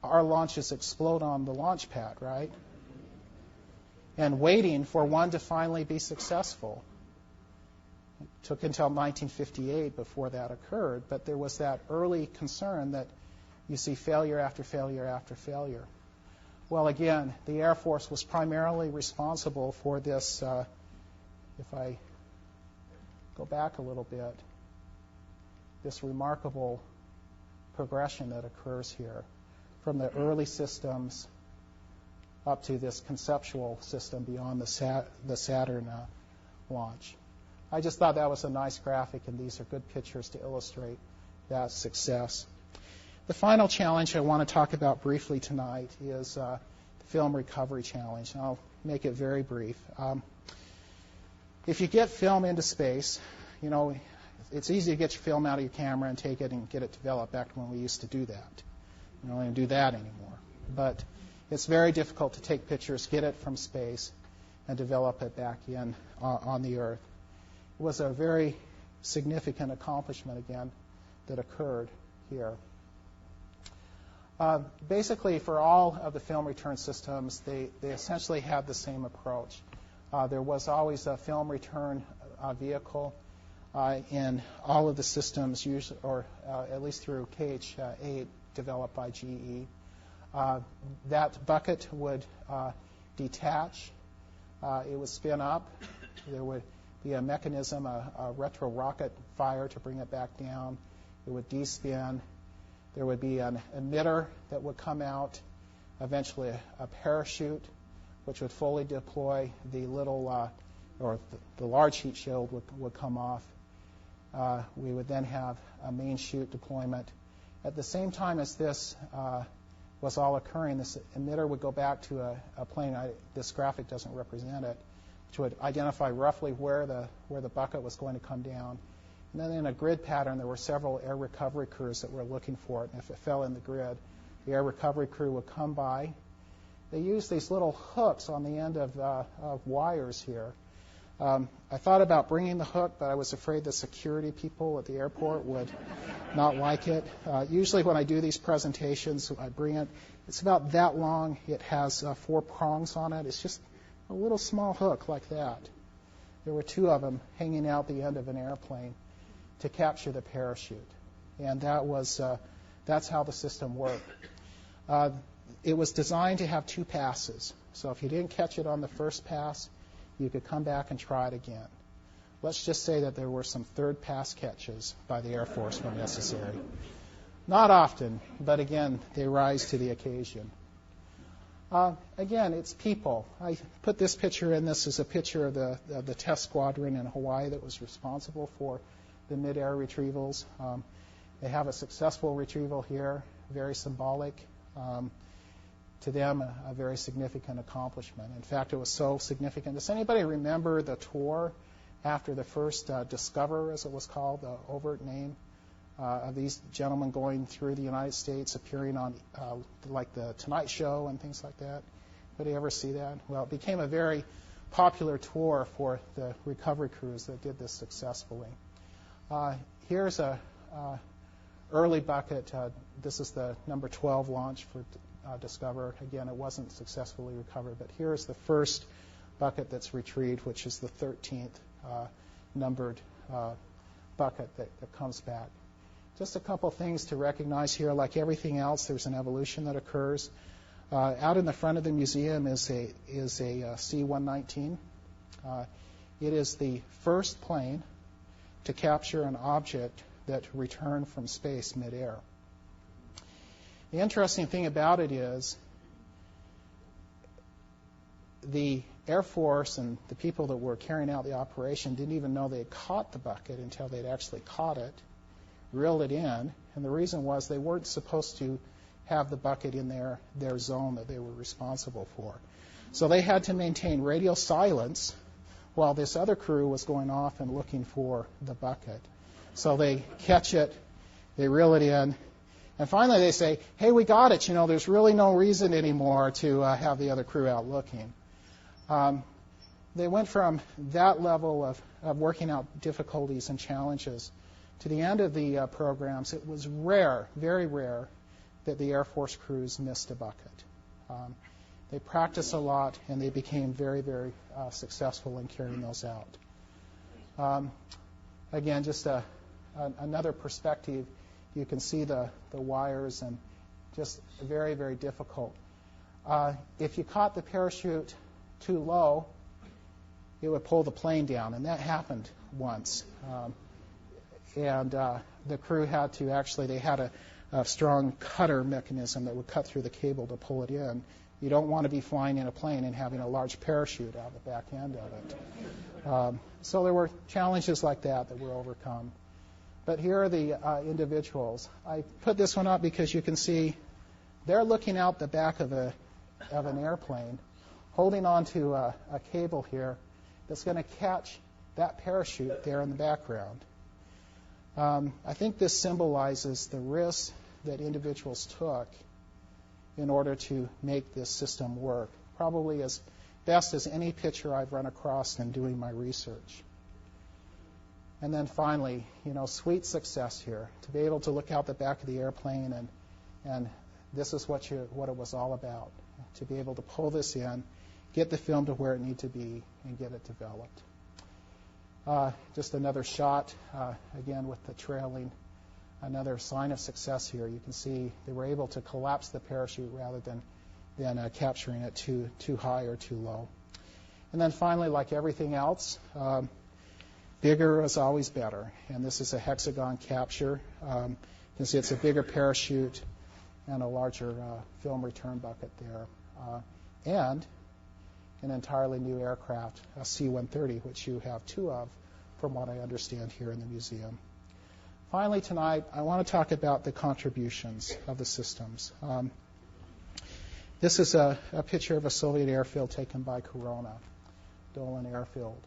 our launches explode on the launch pad, right? And waiting for one to finally be successful. It took until 1958 before that occurred, but there was that early concern that you see failure after failure after failure. Well, again, the Air Force was primarily responsible for this. If I go back a little bit, this remarkable progression that occurs here from the early systems up to this conceptual system beyond the Saturn launch. I just thought that was a nice graphic, and these are good pictures to illustrate that success. The final challenge I want to talk about briefly tonight is the film recovery challenge. And I'll make it very brief. If you get film into space, you know, it's easy to get your film out of your camera and take it and get it developed back to when we used to do that. We don't even do that anymore. But it's very difficult to take pictures, get it from space, and develop it back in on the Earth. It was a very significant accomplishment, again, that occurred here. Basically, for all of the film return systems, they essentially had the same approach. There was always a film return vehicle in all of the systems, usually, or at least through KH-8, developed by GE. That bucket would detach. It would spin up. There would be a mechanism, a retro rocket fire to bring it back down. It would despin. There would be an emitter that would come out, eventually a parachute, which would fully deploy. The little, or the large heat shield would come off. We would then have a main chute deployment. At the same time as this was all occurring, this emitter would go back to a plane. This graphic doesn't represent it, which would identify roughly where the bucket was going to come down. And then in a grid pattern, there were several air recovery crews that were looking for it. And if it fell in the grid, the air recovery crew would come by. They used these little hooks on the end of wires here. I thought about bringing the hook, but I was afraid the security people at the airport would not like it. Usually when I do these presentations, I bring it. It's about that long. It has 4 prongs on it. It's just a little small hook like that. There were 2 of them hanging out the end of an airplane to capture the parachute. And that's how the system worked. It was designed to have 2 passes. So if you didn't catch it on the first pass, you could come back and try it again. Let's just say that there were some third pass catches by the Air Force when necessary. Not often, but again, they rise to the occasion. Again, it's people. I put this picture in. This is a picture of the test squadron in Hawaii that was responsible for the mid-air retrievals. They have a successful retrieval here, very symbolic. To them, a very significant accomplishment. In fact, it was so significant. Does anybody remember the tour after the first Discover, as it was called, the overt name, of these gentlemen going through the United States, appearing on like the Tonight Show and things like that? Anybody ever see that? Well, it became a very popular tour for the recovery crews that did this successfully. Here's a early bucket. This is the number 12 launch for Discover. Again, it wasn't successfully recovered, but here's the first bucket that's retrieved, which is the 13th numbered bucket that comes back. Just a couple things to recognize here. Like everything else, there's an evolution that occurs. Out in the front of the museum is a C-119. It is the first plane to capture an object that returned from space midair. The interesting thing about it is the Air Force and the people that were carrying out the operation didn't even know they had caught the bucket until they'd actually caught it, reeled it in, and the reason was they weren't supposed to have the bucket in their zone that they were responsible for. So they had to maintain radio silence while this other crew was going off and looking for the bucket. So they catch it, they reel it in, and finally they say, hey, we got it. There's really no reason anymore to have the other crew out looking. They went from that level of working out difficulties and challenges to the end of the programs. It was rare, very rare, that the Air Force crews missed a bucket. They practiced a lot, and they became very, very successful in carrying those out. Again, just another perspective. You can see the wires, and just very, very difficult. If you caught the parachute too low, it would pull the plane down, and that happened once. And the crew had to they had a strong cutter mechanism that would cut through the cable to pull it in. You don't want to be flying in a plane and having a large parachute out the back end of it. So there were challenges like that were overcome. But here are the individuals. I put this one up because you can see they're looking out the back of an airplane, holding onto a cable here that's going to catch that parachute there in the background. I think this symbolizes the risks that individuals took in order to make this system work, probably as best as any picture I've run across in doing my research. And then finally, sweet success here, to be able to look out the back of the airplane and this is what it was all about, to be able to pull this in, get the film to where it needed to be, and get it developed. Just another shot, again with the trailing, another sign of success here. You can see they were able to collapse the parachute rather than capturing it too high or too low. And then finally, like everything else, bigger is always better. And this is a hexagon capture. You can see it's a bigger parachute and a larger film return bucket there. And an entirely new aircraft, a C-130, which you have two of, from what I understand, here in the museum. Finally, tonight, I want to talk about the contributions of the systems. This is a picture of a Soviet airfield taken by Corona, Dolan Airfield.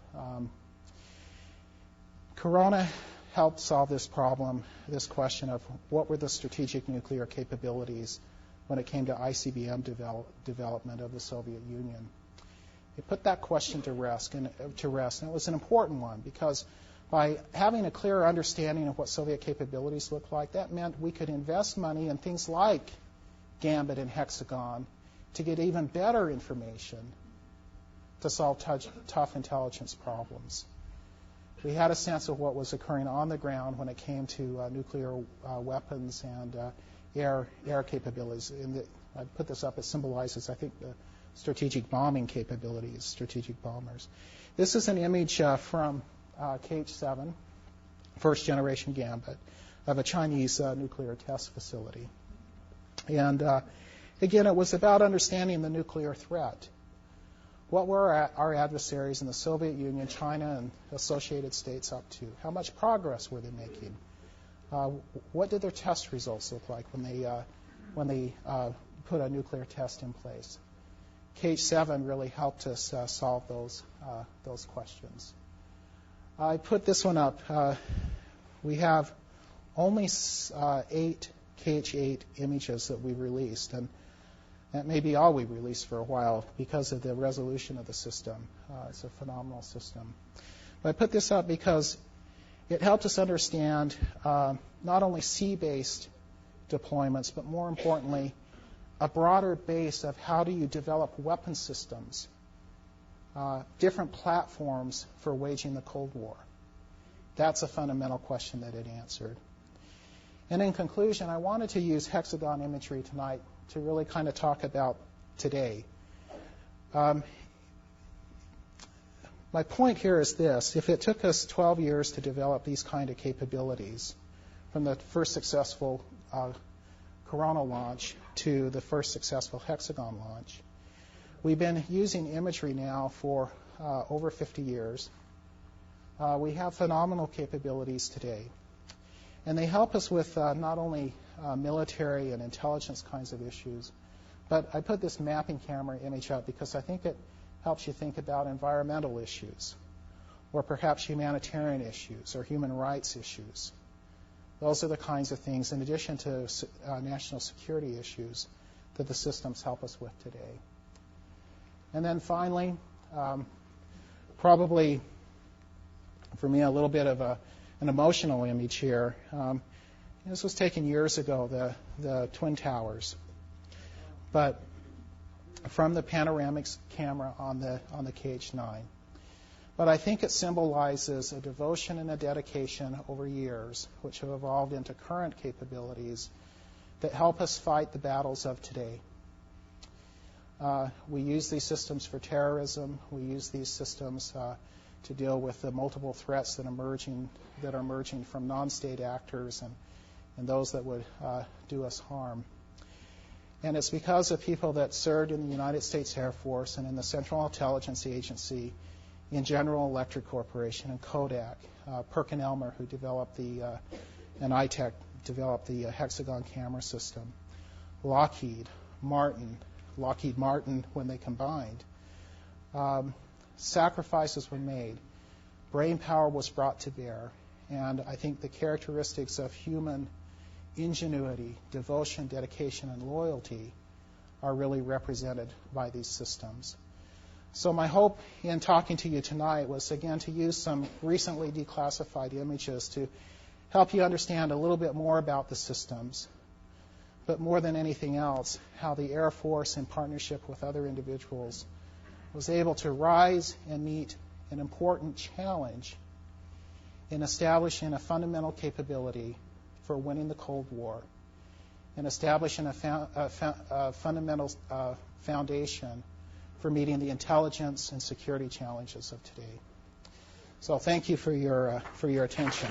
Corona helped solve this problem, this question of what were the strategic nuclear capabilities when it came to ICBM development of the Soviet Union. It put that question to rest, and it was an important one because by having a clearer understanding of what Soviet capabilities looked like, that meant we could invest money in things like Gambit and Hexagon to get even better information to solve tough intelligence problems. We had a sense of what was occurring on the ground when it came to nuclear weapons and air capabilities. I put this up. It symbolizes, I think, the strategic bombing capabilities, strategic bombers. This is an image from KH-7, first generation Gambit, of a Chinese nuclear test facility. And again, it was about understanding the nuclear threat. What were our adversaries in the Soviet Union, China, and associated states up to? How much progress were they making? What did their test results look like when they put a nuclear test in place? KH-7 really helped us solve those questions. I put this one up. We have only 8 KH-8 images that we released, and that may be all we released for a while because of the resolution of the system. It's a phenomenal system. But I put this up because It helped us understand not only sea-based deployments, but more importantly, a broader base of how do you develop weapon systems, different platforms for waging the Cold War. That's a fundamental question that it answered. And in conclusion, I wanted to use hexagon imagery tonight to really kind of talk about today. My point here is this. If it took us 12 years to develop these kind of capabilities, from the first successful Corona launch to the first successful hexagon launch, we've been using imagery now for over 50 years. We have phenomenal capabilities today. And they help us with not only military and intelligence kinds of issues, but I put this mapping camera image up because I think it helps you think about environmental issues, or perhaps humanitarian issues, or human rights issues. Those are the kinds of things, in addition to national security issues, that the systems help us with today. And then finally, probably for me a little bit of an emotional image here. This was taken years ago, the Twin Towers, but from the panoramic camera on the KH-9. But I think it symbolizes a devotion and a dedication over years, which have evolved into current capabilities that help us fight the battles of today. We use these systems for terrorism. We use these systems to deal with the multiple threats that are emerging from non-state actors and those that would do us harm. And it's because of people that served in the United States Air Force and in the Central Intelligence Agency, in General Electric Corporation and Kodak, Perkin-Elmer, who developed and ITEC developed the hexagon camera system, Lockheed Martin, when they combined. Sacrifices were made. Brain power was brought to bear. And I think the characteristics of human ingenuity, devotion, dedication, and loyalty are really represented by these systems. So my hope in talking to you tonight was, again, to use some recently declassified images to help you understand a little bit more about the systems, but more than anything else, how the Air Force, in partnership with other individuals, was able to rise and meet an important challenge in establishing a fundamental capability for winning the Cold War and establishing a fundamental foundation for meeting the intelligence and security challenges of today. So thank you for your attention.